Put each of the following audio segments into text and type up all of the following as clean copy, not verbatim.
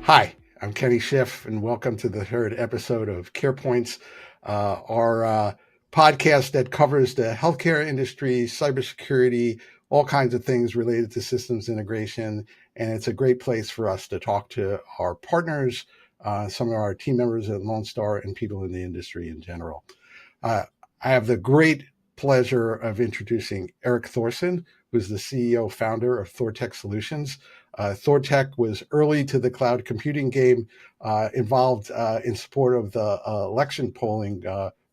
Hi, I'm Kenny Schiff, and welcome to the third episode of CarePoints, our podcast that covers the healthcare industry, cybersecurity, all kinds of things related to systems integration. And it's a great place for us to talk to our partners, some of our team members at Lone Star, and people in the industry in general. I have the great pleasure of introducing Eric Thorson, who's the CEO founder of ThorTech Solutions. ThorTech was early to the cloud computing game, involved in support of the election polling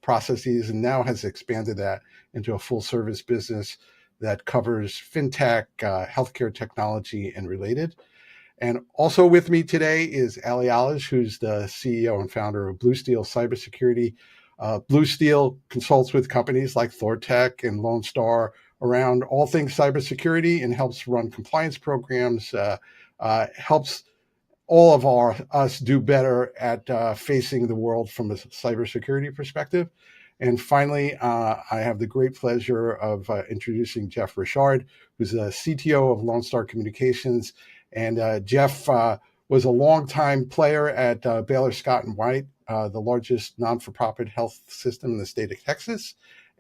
processes, and now has expanded that into a full service business that covers fintech, healthcare technology, and related. And also with me today is Ali Alish, who's the CEO and founder of Blue Steel Cybersecurity. Blue Steel consults with companies like ThorTech and Lone Star around all things cybersecurity and helps run compliance programs, helps all of us do better at facing the world from a cybersecurity perspective. And finally, I have the great pleasure of introducing Jeff Richard, who's the CTO of Lone Star Communications. And Jeff was a longtime player at Baylor Scott & White, the largest non-for-profit health system in the state of Texas.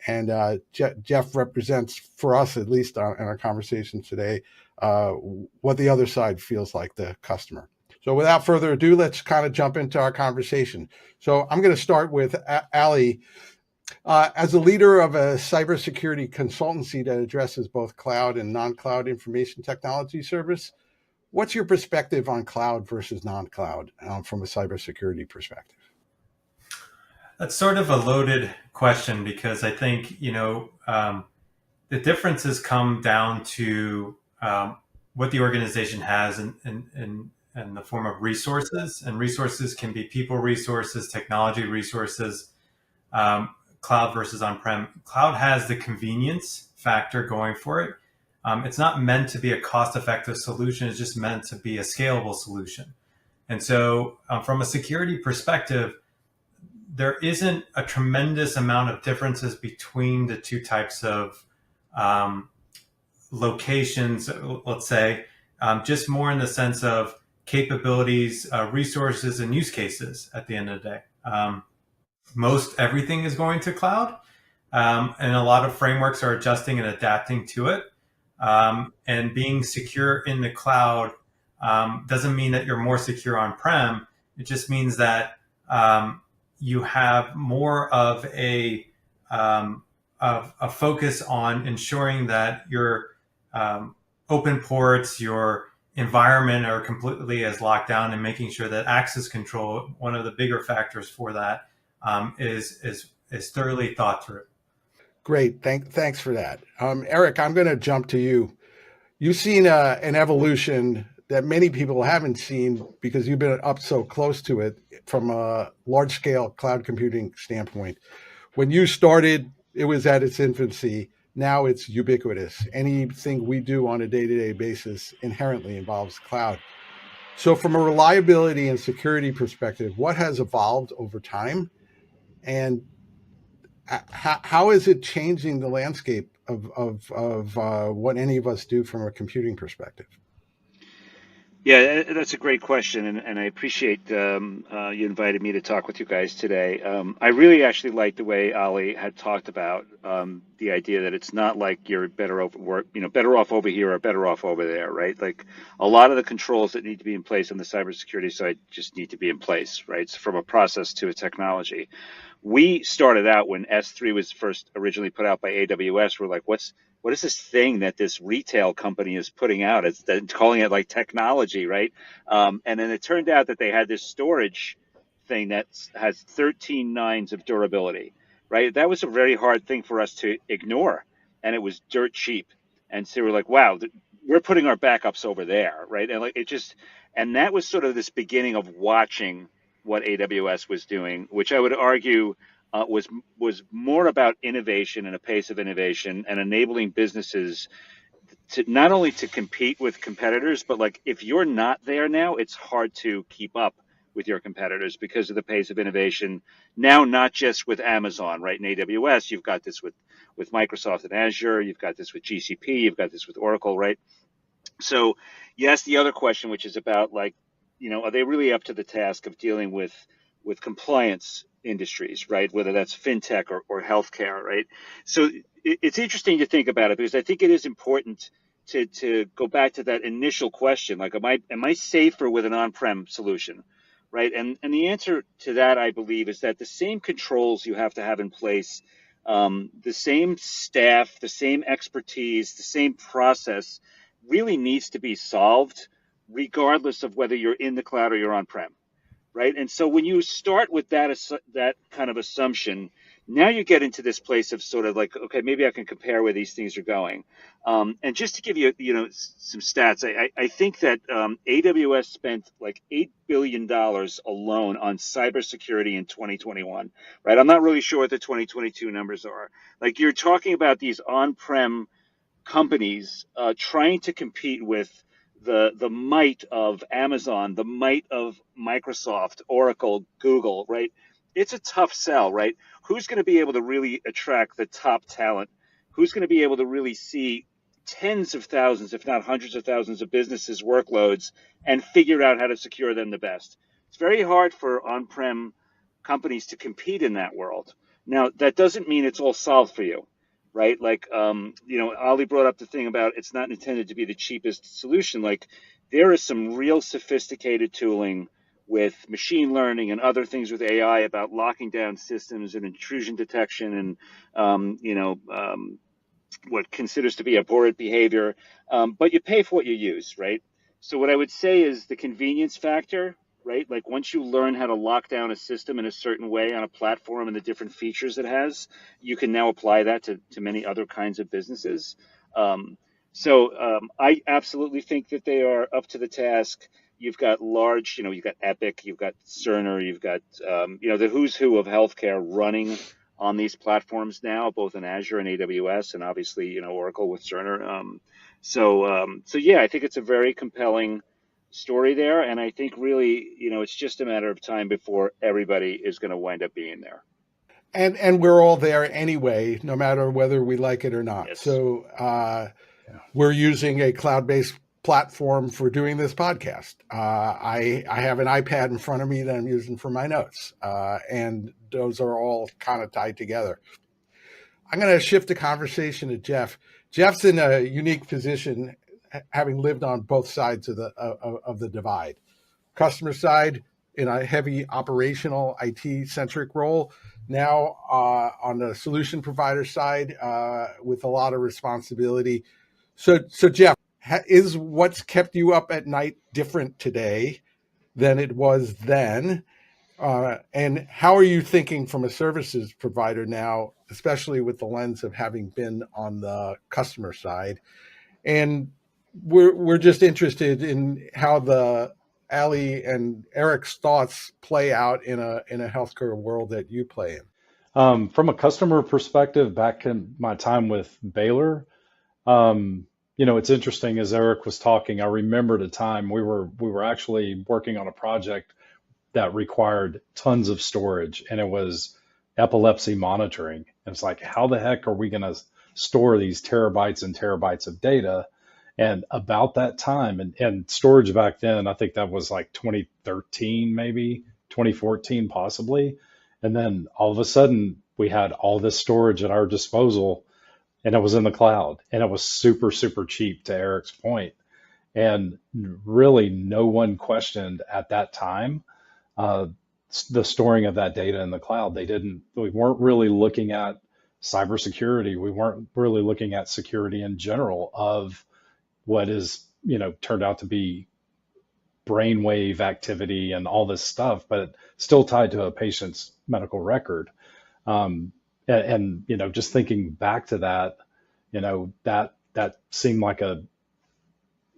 And Jeff represents, for us at least in our conversation today, what the other side feels like, the customer. So without further ado, let's kind of jump into our conversation. So I'm going to start with Ali. As a leader of a cybersecurity consultancy that addresses both cloud and non-cloud information technology service, what's your perspective on cloud versus non-cloud from a cybersecurity perspective? That's sort of a loaded question because I think, the differences come down to what the organization has in the form of resources. And resources can be people resources, technology resources, cloud versus on-prem. Cloud has the convenience factor going for it. It's not meant to be a cost-effective solution. It's just meant to be a scalable solution. And so from a security perspective, there isn't a tremendous amount of differences between the two types of locations, let's say, just more in the sense of capabilities, resources, and use cases at the end of the day. Most everything is going to cloud, and a lot of frameworks are adjusting and adapting to it. And being secure in the cloud doesn't mean that you're more secure on-prem. It just means that you have more of a focus on ensuring that your open ports, your environment are completely as locked down, and making sure that access control, one of the bigger factors for that, is thoroughly thought through. Great. Thanks for that. Eric, I'm going to jump to you. You've seen an evolution that many people haven't seen because you've been up so close to it from a large-scale cloud computing standpoint. When you started, it was at its infancy. Now it's ubiquitous. Anything we do on a day-to-day basis inherently involves cloud. So from a reliability and security perspective, what has evolved over time? And how is it changing the landscape of what any of us do from a computing perspective? Yeah, that's a great question, and I appreciate you invited me to talk with you guys today. I really actually like the way Ali had talked about the idea that it's not like you're better off over here or better off over there, right? Like a lot of the controls that need to be in place on the cybersecurity side just need to be in place, right? So from a process to a technology. We started out when S3 was first originally put out by AWS. We're like, what is this thing that this retail company is putting out? It's calling it like technology, right? And then it turned out that they had this storage thing that has 13 nines of durability, right? That was a very hard thing for us to ignore, and it was dirt cheap. And so we're like, wow, we're putting our backups over there, right? And that was sort of this beginning of watching what AWS was doing, which I would argue was more about innovation and a pace of innovation and enabling businesses to not only to compete with competitors, but like if you're not there now, it's hard to keep up with your competitors because of the pace of innovation. Now, not just with Amazon, right? In AWS, you've got this with with Microsoft and Azure. You've got this with GCP. You've got this with Oracle, right? So yes, the other question, which is about like, are they really up to the task of dealing with compliance industries, right? Whether that's fintech or healthcare, right? So it's interesting to think about it because I think it is important to go back to that initial question, like, am I safer with an on-prem solution, right? And the answer to that, I believe, is that the same controls you have to have in place, the same staff, the same expertise, the same process really needs to be solved regardless of whether you're in the cloud or you're on-prem, right? And so when you start with that kind of assumption, now you get into this place of sort of like, okay, maybe I can compare where these things are going. And just to give you, some stats, I think that AWS spent like $8 billion alone on cybersecurity in 2021, right? I'm not really sure what the 2022 numbers are. Like you're talking about these on-prem companies trying to compete with the might of Amazon, the might of Microsoft, Oracle, Google, right? It's a tough sell, right? Who's going to be able to really attract the top talent? Who's going to be able to really see tens of thousands, if not hundreds of thousands of businesses' workloads and figure out how to secure them the best? It's very hard for on-prem companies to compete in that world. Now, that doesn't mean it's all solved for you, right? Like, Ali brought up the thing about it's not intended to be the cheapest solution. Like, there is some real sophisticated tooling with machine learning and other things with AI about locking down systems and intrusion detection and, what considers to be abhorrent behavior. But you pay for what you use, right? So what I would say is the convenience factor, right? Like once you learn how to lock down a system in a certain way on a platform and the different features it has, you can now apply that to many other kinds of businesses. I absolutely think that they are up to the task. You've got you've got Epic, you've got Cerner, you've got, the who's who of healthcare running on these platforms now, both in Azure and AWS, and obviously, Oracle with Cerner. Yeah, I think it's a very compelling story there, and I think really, it's just a matter of time before everybody is going to wind up being there. And we're all there anyway, no matter whether we like it or not. Yes. So we're using a cloud-based platform for doing this podcast. I have an iPad in front of me that I'm using for my notes, and those are all kind of tied together. I'm going to shift the conversation to Jeff. Jeff's in a unique position, having lived on both sides of the divide. Customer side in a heavy operational IT-centric role, now on the solution provider side with a lot of responsibility. So Jeff, is what's kept you up at night different today than it was then? And how are you thinking from a services provider now, especially with the lens of having been on the customer side? And we're just interested in how the Ali and Eric's thoughts play out in a healthcare world that you play in. From a customer perspective, back in my time with Baylor, it's interesting as Eric was talking, I remembered a time we were actually working on a project that required tons of storage, and it was epilepsy monitoring. And it's like, how the heck are we going to store these terabytes and terabytes of data? And about that time, and storage back then, I think that was like 2013, maybe 2014, possibly. And then all of a sudden, we had all this storage at our disposal, and it was in the cloud, and it was super, super cheap, to Eric's point. And really, no one questioned at that time the storing of that data in the cloud. We weren't really looking at cybersecurity. We weren't really looking at security in general of what is, turned out to be brainwave activity and all this stuff, but still tied to a patient's medical record. Just thinking back to that, that seemed like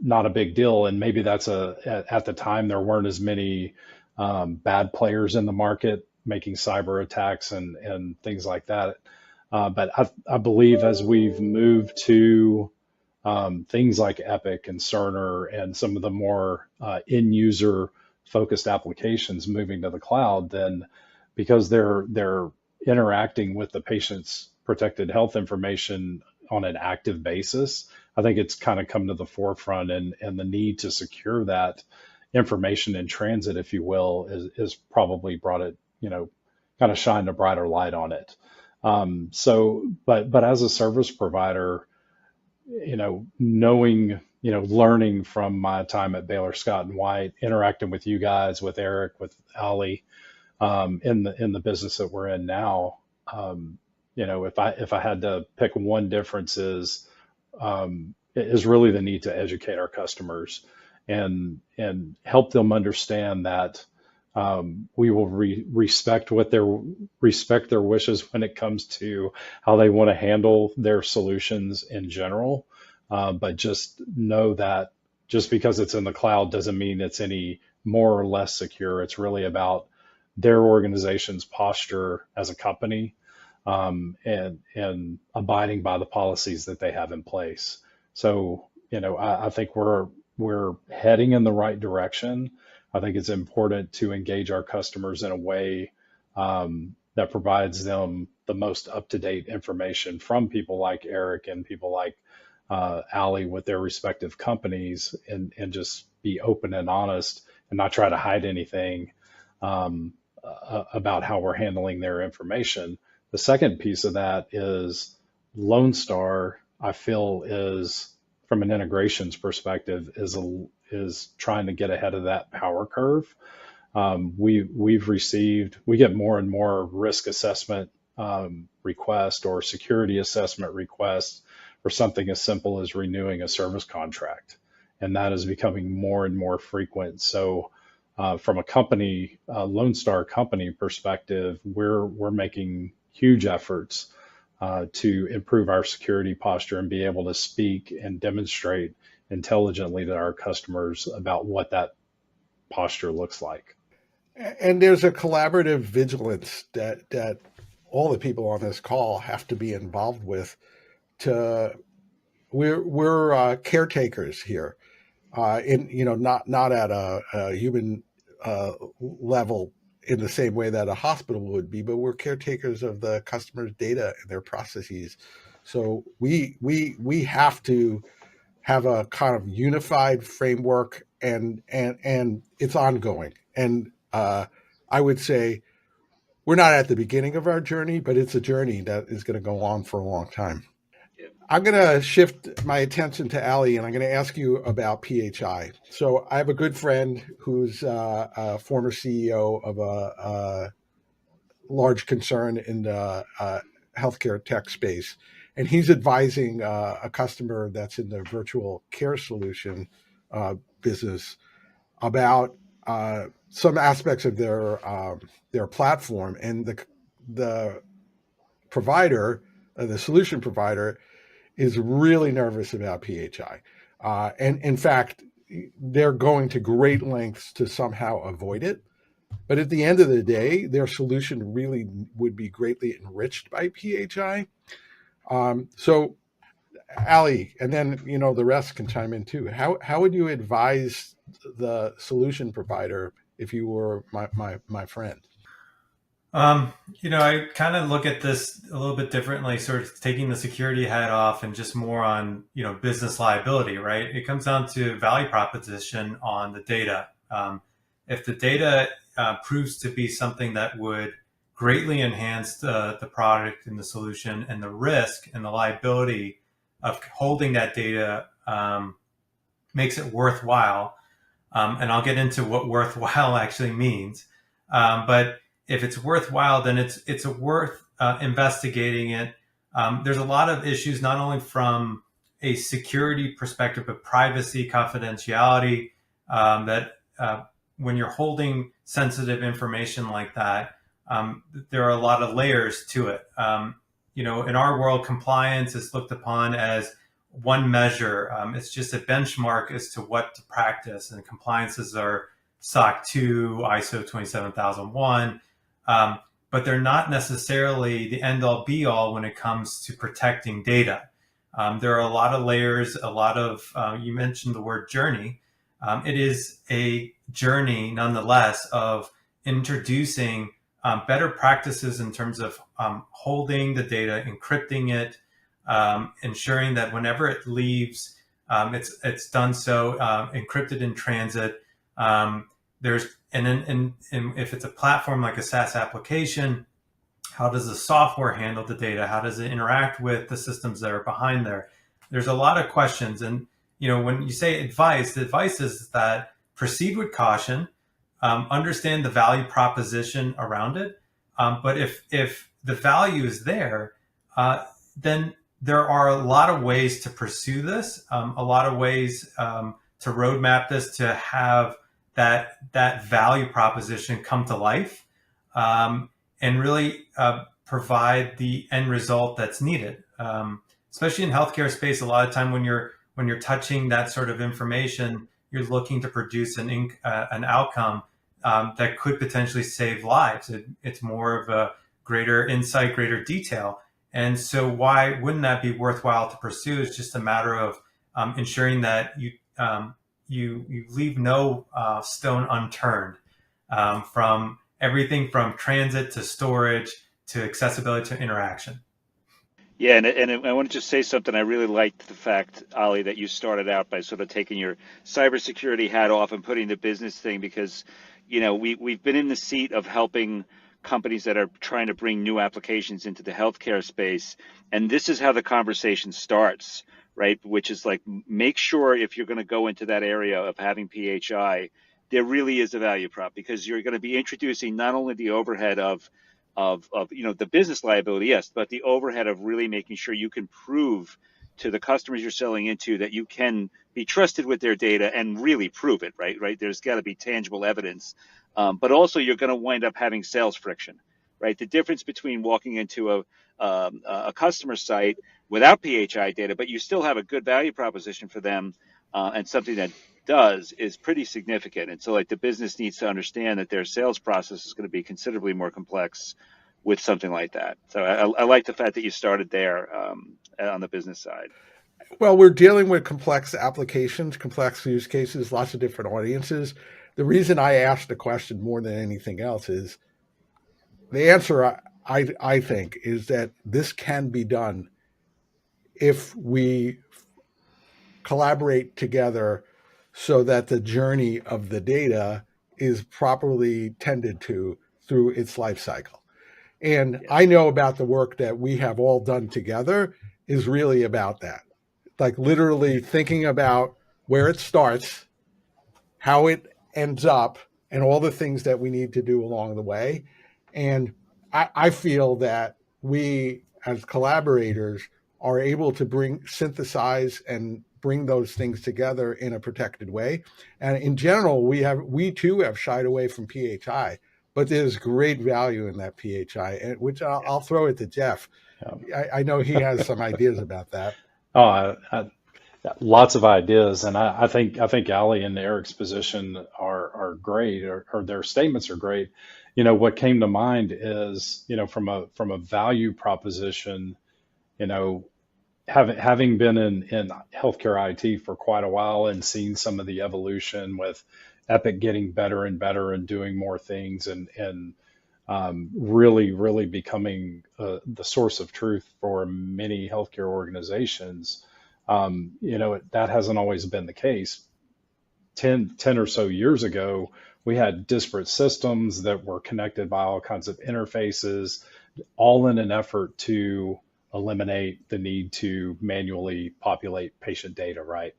not a big deal. And maybe that's at the time, there weren't as many bad players in the market making cyber attacks and things like that. But I believe as we've moved to things like Epic and Cerner and some of the more end user focused applications moving to the cloud, then because they're interacting with the patient's protected health information on an active basis, I think it's kind of come to the forefront, and the need to secure that information in transit, if you will, is probably brought it, kind of shined a brighter light on it. But as a service provider, knowing, learning from my time at Baylor Scott and White, interacting with you guys, with Eric, with Ali, in the business that we're in now, if I had to pick one difference is really the need to educate our customers and help them understand that we will respect their wishes when it comes to how they want to handle their solutions in general. But just know that just because it's in the cloud doesn't mean it's any more or less secure. It's really about their organization's posture as a company, and abiding by the policies that they have in place. So, I think we're heading in the right direction. I think it's important to engage our customers in a way that provides them the most up-to-date information from people like Eric and people like Ali with their respective companies, and just be open and honest and not try to hide anything about how we're handling their information. The second piece of that is Lone Star, I feel, is, from an integrations perspective, is trying to get ahead of that power curve. We get more and more risk assessment requests or security assessment requests for something as simple as renewing a service contract, and that is becoming more and more frequent. So, from a company, Lone Star company perspective, we're making huge efforts to improve our security posture and be able to speak and demonstrate intelligently to our customers about what that posture looks like. And there's a collaborative vigilance that all the people on this call have to be involved with. We're caretakers here, not at a human level in the same way that a hospital would be, but we're caretakers of the customer's data and their processes. So we have to have a kind of unified framework, and it's ongoing. And I would say we're not at the beginning of our journey, but it's a journey that is going to go on for a long time. I'm going to shift my attention to Ali, and I'm going to ask you about PHI. So I have a good friend who's a former CEO of a large concern in the healthcare tech space, and he's advising a customer that's in the virtual care solution business about some aspects of their platform, and the provider, the solution provider, is really nervous about PHI. And in fact, they're going to great lengths to somehow avoid it. But at the end of the day, their solution really would be greatly enriched by PHI. So, Ali, and then, the rest can chime in too. How would you advise the solution provider if you were my friend? I kind of look at this a little bit differently, sort of taking the security hat off and just more on, business liability, right? It comes down to value proposition on the data. If the data proves to be something that would greatly enhance the product and the solution, and the risk and the liability of holding that data makes it worthwhile, and I'll get into what worthwhile actually means, but if it's worthwhile, then it's worth investigating it. There's a lot of issues, not only from a security perspective, but privacy, confidentiality, that when you're holding sensitive information like that, there are a lot of layers to it. In our world, compliance is looked upon as one measure. It's just a benchmark as to what to practice, and compliances are SOC 2, ISO 27001. But they're not necessarily the end-all be-all when it comes to protecting data. There are a lot of layers, you mentioned the word journey. It is a journey, nonetheless, of introducing better practices in terms of holding the data, encrypting it, ensuring that whenever it leaves, it's done so encrypted in transit. There's and if it's a platform like a SaaS application, how does the software handle the data? How does it interact with the systems that are behind there? There's a lot of questions. And, when you say advice, the advice is that proceed with caution, understand the value proposition around it. But if the value is there, then there are a lot of ways to pursue this, a lot of ways to roadmap this, to have that value proposition come to life. And really provide the end result that's needed. Especially in healthcare space, a lot of time when you're touching that sort of information, you're looking to produce an outcome that could potentially save lives. It's more of a greater insight, greater detail. And so why wouldn't that be worthwhile to pursue? It's just a matter of ensuring that you leave no stone unturned, from everything from transit to storage to accessibility to interaction. Yeah, and I want to just say something. I really liked the fact, Ali, that you started out by sort of taking your cybersecurity hat off and putting the business thing, because, we've been in the seat of helping companies that are trying to bring new applications into the healthcare space. And this is how the conversation starts, right? Which is like, make sure if you're going to go into that area of having PHI, there really is a value prop, because you're going to be introducing not only the overhead of the business liability, yes, but the overhead of really making sure you can prove to the customers you're selling into that you can be trusted with their data and really prove it, right? There's got to be tangible evidence, but also you're going to wind up having sales friction, right? The difference between walking into a customer site without PHI data, but you still have a good value proposition for them, and something that does, is pretty significant. And so, like, the business needs to understand that their sales process is going to be considerably more complex with something like that. So I like the fact that you started there on the business side. Well, we're dealing with complex applications, complex use cases, lots of different audiences. The reason I asked the question more than anything else is the answer, I think, is that this can be done if we collaborate together so that the journey of the data is properly tended to through its life cycle. And I know about the work that we have all done together is really about that. Like literally thinking about where it starts, how it ends up, and all the things that we need to do along the way. And I feel that we as collaborators are able to synthesize and bring those things together in a protected way. And in general, we too have shied away from PHI, but there's great value in that PHI, which I'll throw it to Jeff. I know he has some ideas about that. Oh, lots of ideas, and I think Ali and Eric's position are great, or their statements are great. What came to mind is, from a value proposition, having been in healthcare IT for quite a while and seen some of the evolution with Epic getting better and better and doing more things, and really becoming the source of truth for many healthcare organizations. That hasn't always been the case. 10 or so years ago, we had disparate systems that were connected by all kinds of interfaces, all in an effort to eliminate the need to manually populate patient data, right?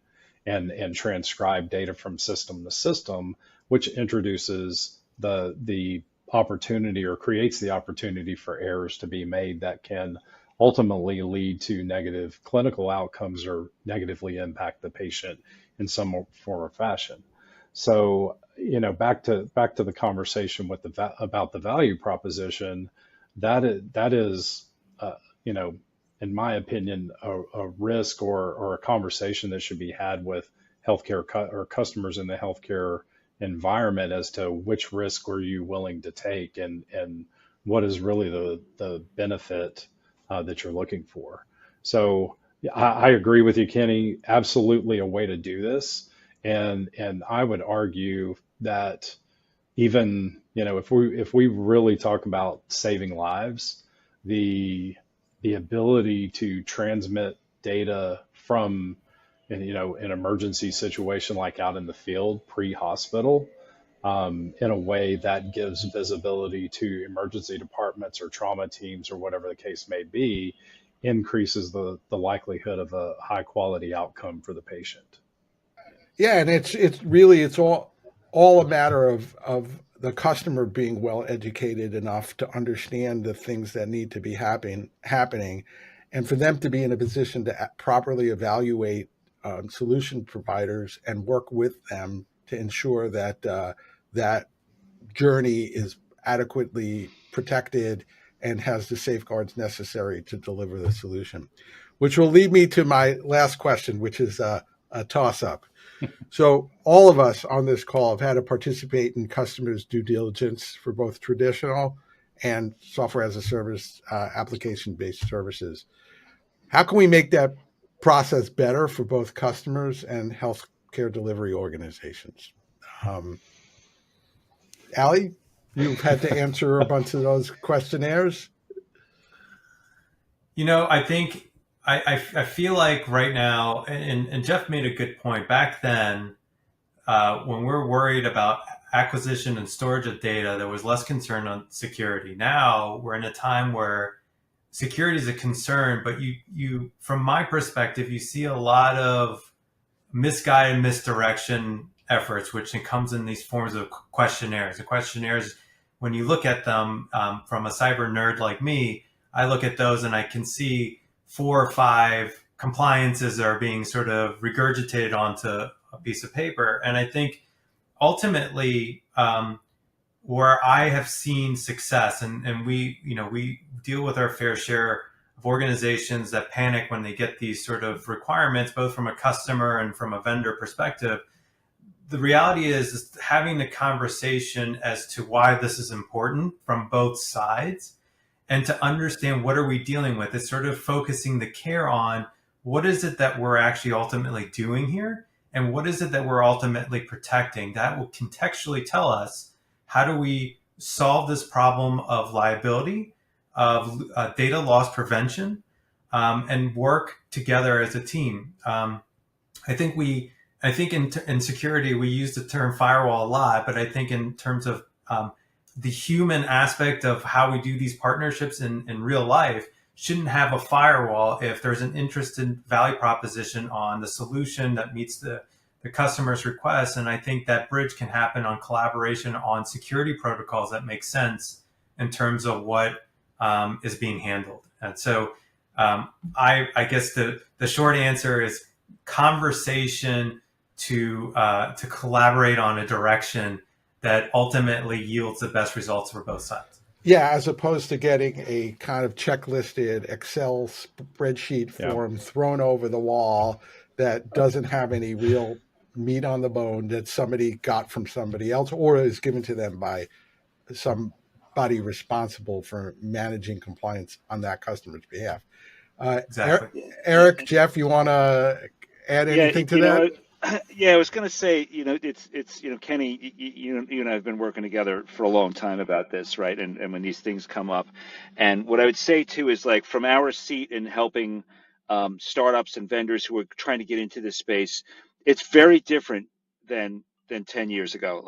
And transcribe data from system to system, which introduces the opportunity, or creates the opportunity for errors to be made that can ultimately lead to negative clinical outcomes or negatively impact the patient in some form or fashion. So, back to the conversation with about the value proposition, that is, in my opinion, a risk or a conversation that should be had with healthcare or customers in the healthcare environment as to which risk are you willing to take, and what is really the benefit that you're looking for. So I agree with you, Kenny. Absolutely a way to do this. And I would argue that even, if we really talk about saving lives, the the ability to transmit data from, an emergency situation like out in the field pre-hospital, in a way that gives visibility to emergency departments or trauma teams or whatever the case may be, increases the likelihood of a high quality outcome for the patient. Yeah, and it's all a matter of the customer being well educated enough to understand the things that need to be happening, and for them to be in a position to properly evaluate solution providers and work with them to ensure that that journey is adequately protected and has the safeguards necessary to deliver the solution. Which will lead me to my last question, which is a toss up. So all of us on this call have had to participate in customers' due diligence for both traditional and software as a service application-based services. How can we make that process better for both customers and healthcare delivery organizations? Um, Allie, you've had to answer a bunch of those questionnaires. I think I feel like right now, and Jeff made a good point. Back then, when we're worried about acquisition and storage of data, there was less concern on security. Now we're in a time where security is a concern, but you from my perspective, you see a lot of misguided misdirection efforts, which comes in these forms of questionnaires. The questionnaires, when you look at them from a cyber nerd like me, I look at those and I can see 4 or 5 compliances are being sort of regurgitated onto a piece of paper. And I think ultimately, where I have seen success, and we deal with our fair share of organizations that panic when they get these sort of requirements, both from a customer and from a vendor perspective. The reality is having the conversation as to why this is important from both sides, and to understand what are we dealing with. It's sort of focusing the care on what is it that we're actually ultimately doing here, and what is it that we're ultimately protecting. That will contextually tell us how do we solve this problem of liability, of data loss prevention, and work together as a team. I think in security we use the term firewall a lot, but I think in terms of the human aspect of how we do these partnerships in real life, shouldn't have a firewall if there's an interested value proposition on the solution that meets the customer's request. And I think that bridge can happen on collaboration on security protocols that make sense in terms of what is being handled. And so I guess the short answer is conversation to collaborate on a direction that ultimately yields the best results for both sides. Yeah, as opposed to getting a kind of checklisted Excel spreadsheet form thrown over the wall that doesn't have any real meat on the bone that somebody got from somebody else or is given to them by somebody responsible for managing compliance on that customer's behalf. Exactly. Eric, Jeff, you want to add anything to that? I was going to say, it's Kenny, you and I have been working together for a long time about this, right? And when these things come up, and what I would say too is, like, from our seat in helping startups and vendors who are trying to get into this space, it's very different than 10 years ago.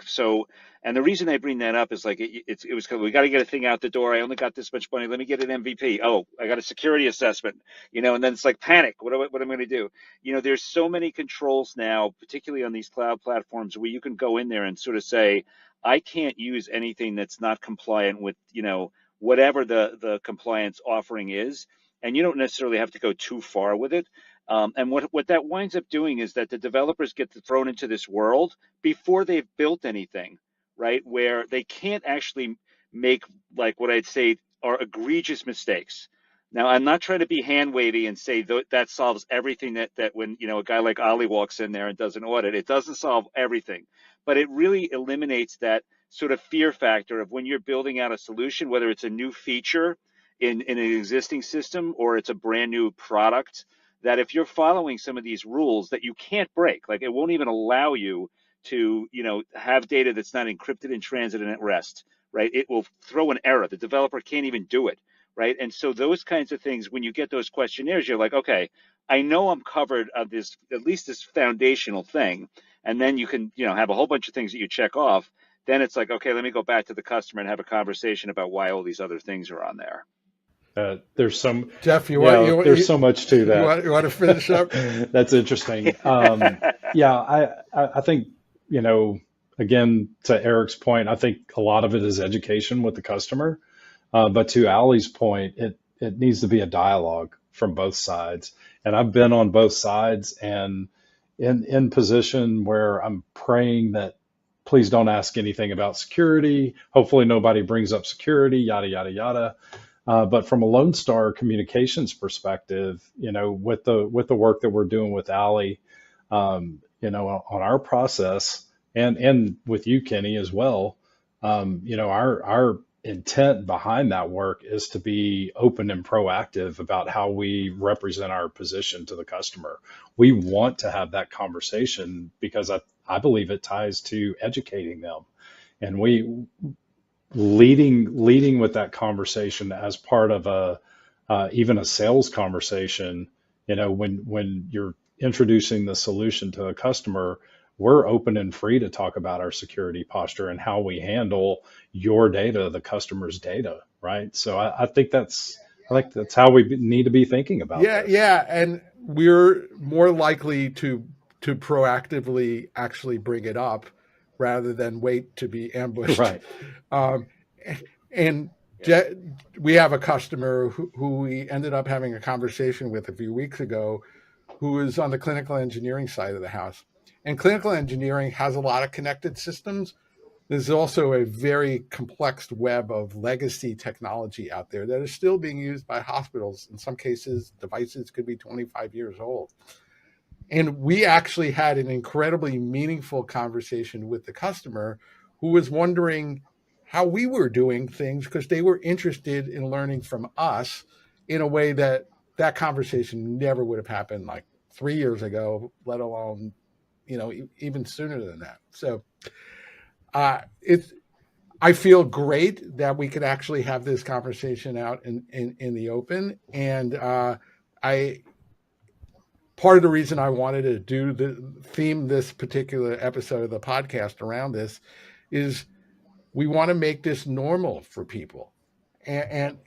So, and the reason I bring that up is, like, it was we got to get a thing out the door. I only got this much money. Let me get an MVP. Oh, I got a security assessment, and then it's like panic. What am I going to do? There's so many controls now, particularly on these cloud platforms, where you can go in there and sort of say, I can't use anything that's not compliant with, whatever the compliance offering is. And you don't necessarily have to go too far with it. And what that winds up doing is that the developers get thrown into this world before they've built anything, right? Where they can't actually make, like, what I'd say are egregious mistakes. Now, I'm not trying to be hand wavy and say that solves everything that when, a guy like Ollie walks in there and does an audit, it doesn't solve everything, but it really eliminates that sort of fear factor of when you're building out a solution, whether it's a new feature in an existing system or it's a brand new product, that if you're following some of these rules that you can't break, like, it won't even allow you to, have data that's not encrypted in transit and at rest, right? It will throw an error. The developer can't even do it, right? And so those kinds of things, when you get those questionnaires, you're like, okay, I know I'm covered of this, at least this foundational thing. And then you can, have a whole bunch of things that you check off. Then it's like, okay, let me go back to the customer and have a conversation about why all these other things are on there. There's some, Jeff, there's so much to that. You want to finish up? That's interesting. I think, again, to Eric's point, I think a lot of it is education with the customer. But to Ali's point, it needs to be a dialogue from both sides. And I've been on both sides and in position where I'm praying that please don't ask anything about security. Hopefully nobody brings up security, yada, yada, yada. But from a Lone Star communications perspective, with the work that we're doing with Ali, on our process and with you, Kenny, as well, our intent behind that work is to be open and proactive about how we represent our position to the customer. We want to have that conversation because I believe it ties to educating them. And we leading with that conversation as part of even a sales conversation, when you're introducing the solution to a customer, we're open and free to talk about our security posture and how we handle your data, the customer's data, right? So I think that's how we need to be thinking about this. Yeah, and we're more likely to proactively actually bring it up rather than wait to be ambushed. Right. And we have a customer who we ended up having a conversation with a few weeks ago, who is on the clinical engineering side of the house. And clinical engineering has a lot of connected systems. There's also a very complex web of legacy technology out there that is still being used by hospitals. In some cases, devices could be 25 years old. And we actually had an incredibly meaningful conversation with the customer who was wondering how we were doing things because they were interested in learning from us in a way that conversation never would have happened like 3 years ago, let alone, even sooner than that. So I feel great that we could actually have this conversation out in the open. And part of the reason I wanted to theme this particular episode of the podcast around this is we want to make this normal for people, and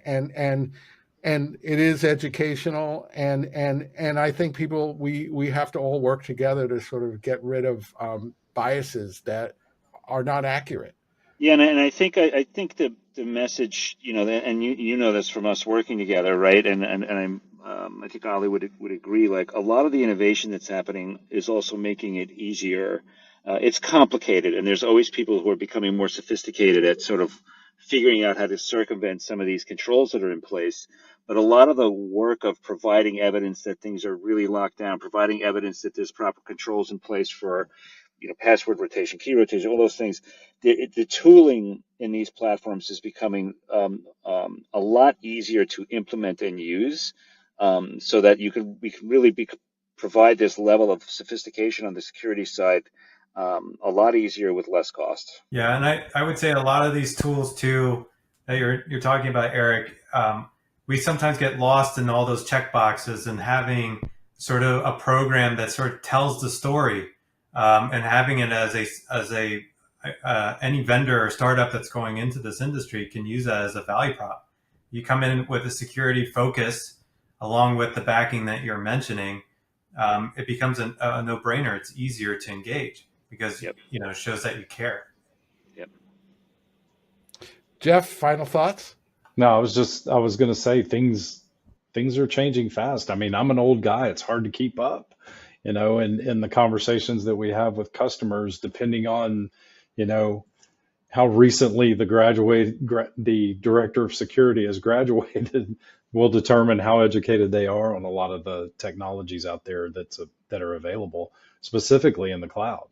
it is educational, and I think people we have to all work together to sort of get rid of biases that are not accurate. Yeah, and I think the message, and you know this from us working together, right? And I'm I think Ali would agree. Like a lot of the innovation that's happening is also making it easier. It's complicated, and there's always people who are becoming more sophisticated at sort of figuring out how to circumvent some of these controls that are in place. But a lot of the work of providing evidence that things are really locked down, providing evidence that there's proper controls in place for, password rotation, key rotation, all those things. The tooling in these platforms is becoming a lot easier to implement and use, so that we can really provide this level of sophistication on the security side a lot easier with less cost. Yeah, and I would say a lot of these tools too that you're talking about, Eric, we sometimes get lost in all those check boxes and having sort of a program that sort of tells the story, and having it as any vendor or startup that's going into this industry can use that as a value prop. You come in with a security focus along with the backing that you're mentioning, it becomes a no-brainer. It's easier to engage because it shows that you care. Yep. Jeff, final thoughts? No, I was going to say things are changing fast. I mean, I'm an old guy. It's hard to keep up, and in the conversations that we have with customers, depending on, how recently the director of security has graduated will determine how educated they are on a lot of the technologies out there that are available, specifically in the cloud.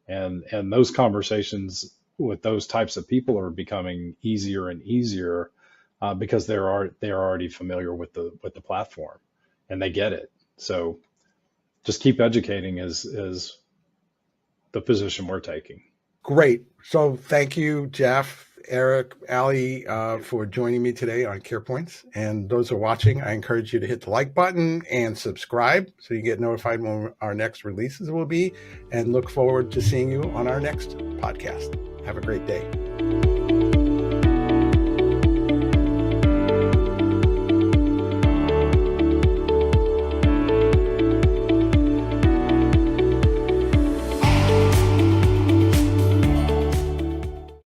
And those conversations with those types of people are becoming easier and easier because they're already familiar with the platform and they get it. So just keep educating is the position we're taking. Great. So thank you, Jeff, Eric, Ali, for joining me today on CarePoints. And those who are watching, I encourage you to hit the like button and subscribe so you get notified when our next releases will be, and look forward to seeing you on our next podcast. Have a great day.